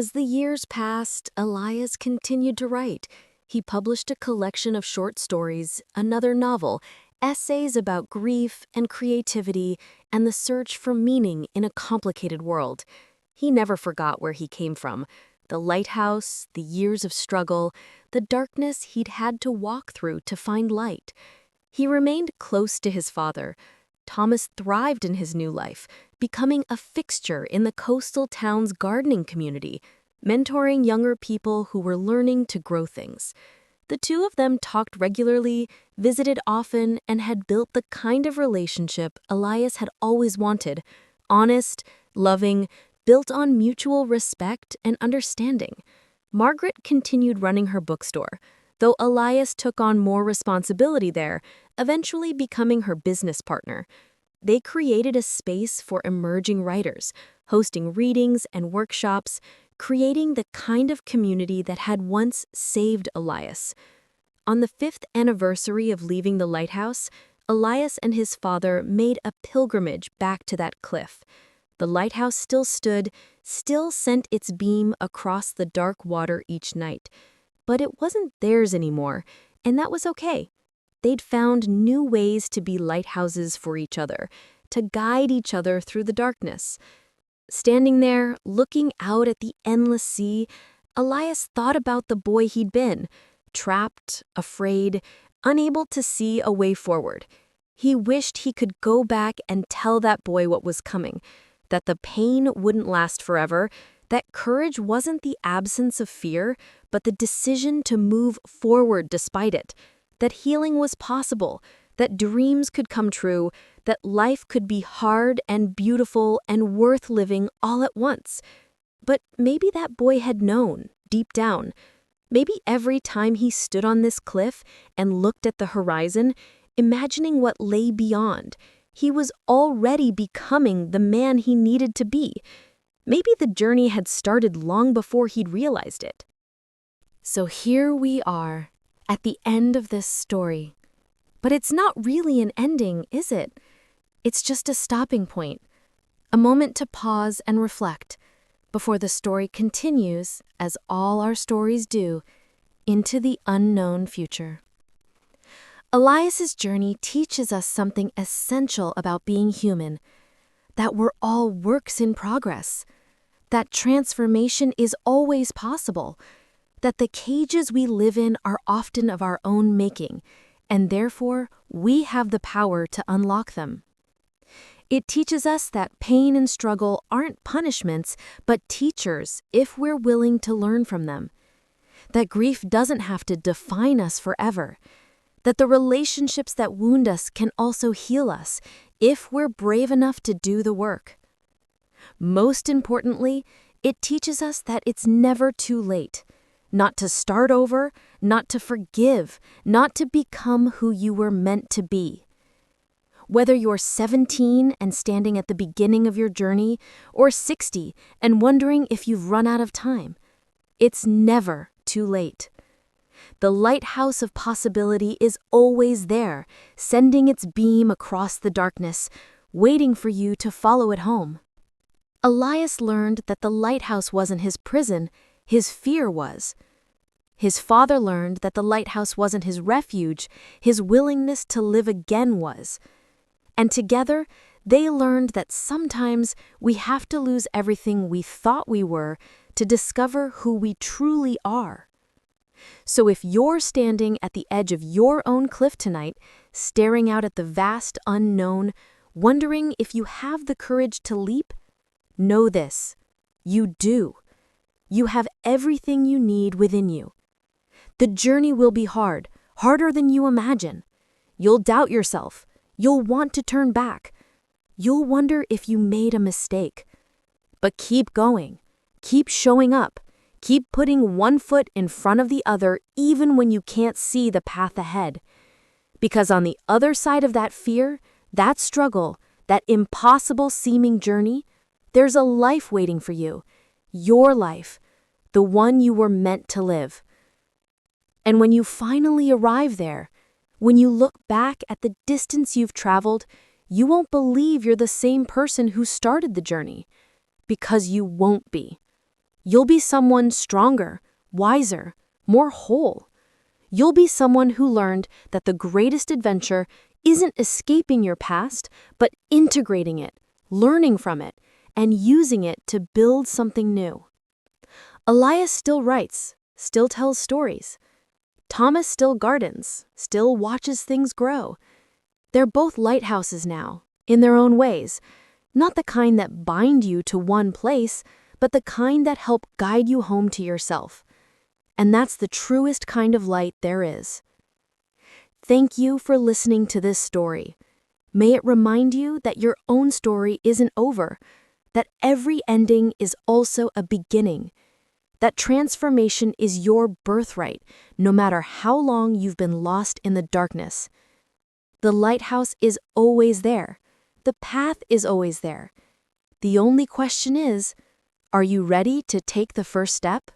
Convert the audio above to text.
As the years passed, Elias continued to write. He published a collection of short stories, another novel, essays about grief and creativity and the search for meaning in a complicated world. He never forgot where he came from, the lighthouse, the years of struggle, the darkness he'd had to walk through to find light. He remained close to his father. Thomas thrived in his new life, becoming a fixture in the coastal town's gardening community, mentoring younger people who were learning to grow things. The two of them talked regularly, visited often, and had built the kind of relationship Elias had always wanted: honest, loving, built on mutual respect and understanding. Margaret continued running her bookstore, though Elias took on more responsibility there, eventually becoming her business partner. They created a space for emerging writers, hosting readings and workshops, creating the kind of community that had once saved Elias. On the 5th anniversary of leaving the lighthouse, Elias and his father made a pilgrimage back to that cliff. The lighthouse still stood, still sent its beam across the dark water each night. But it wasn't theirs anymore, and that was okay. They'd found new ways to be lighthouses for each other, to guide each other through the darkness. Standing there, looking out at the endless sea, Elias thought about the boy he'd been, trapped, afraid, unable to see a way forward. He wished he could go back and tell that boy what was coming, that the pain wouldn't last forever, that courage wasn't the absence of fear, but the decision to move forward despite it, that healing was possible, that dreams could come true, that life could be hard and beautiful and worth living all at once. But maybe that boy had known, deep down. Maybe every time he stood on this cliff and looked at the horizon, imagining what lay beyond, he was already becoming the man he needed to be. Maybe the journey had started long before he'd realized it. So here we are, at the end of this story. But it's not really an ending, is it? It's just a stopping point, a moment to pause and reflect before the story continues, as all our stories do, into the unknown future. Elias's journey teaches us something essential about being human, that we're all works in progress, that transformation is always possible, that the cages we live in are often of our own making, and therefore we have the power to unlock them. It teaches us that pain and struggle aren't punishments, but teachers if we're willing to learn from them. That grief doesn't have to define us forever. That the relationships that wound us can also heal us if we're brave enough to do the work. Most importantly, it teaches us that it's never too late. Not to start over, not to forgive, not to become who you were meant to be. Whether you're 17 and standing at the beginning of your journey, or 60 and wondering if you've run out of time, it's never too late. The lighthouse of possibility is always there, sending its beam across the darkness, waiting for you to follow it home. Elias learned that the lighthouse wasn't his prison, his fear was. His father learned that the lighthouse wasn't his refuge, his willingness to live again was. And together, they learned that sometimes we have to lose everything we thought we were to discover who we truly are. So if you're standing at the edge of your own cliff tonight, staring out at the vast unknown, wondering if you have the courage to leap, know this: you do. You have everything you need within you. The journey will be hard, harder than you imagine. You'll doubt yourself. You'll want to turn back. You'll wonder if you made a mistake. But keep going. Keep showing up. Keep putting one foot in front of the other even when you can't see the path ahead. Because on the other side of that fear, that struggle, that impossible seeming journey, there's a life waiting for you. Your life, the one you were meant to live. And when you finally arrive there, when you look back at the distance you've traveled, you won't believe you're the same person who started the journey, because you won't be. You'll be someone stronger, wiser, more whole. You'll be someone who learned that the greatest adventure isn't escaping your past, but integrating it, learning from it, and using it to build something new. Elias still writes, still tells stories. Thomas still gardens, still watches things grow. They're both lighthouses now, in their own ways, not the kind that bind you to one place, but the kind that help guide you home to yourself. And that's the truest kind of light there is. Thank you for listening to this story. May it remind you that your own story isn't over, that every ending is also a beginning, that transformation is your birthright, no matter how long you've been lost in the darkness. The lighthouse is always there. The path is always there. The only question is, are you ready to take the first step?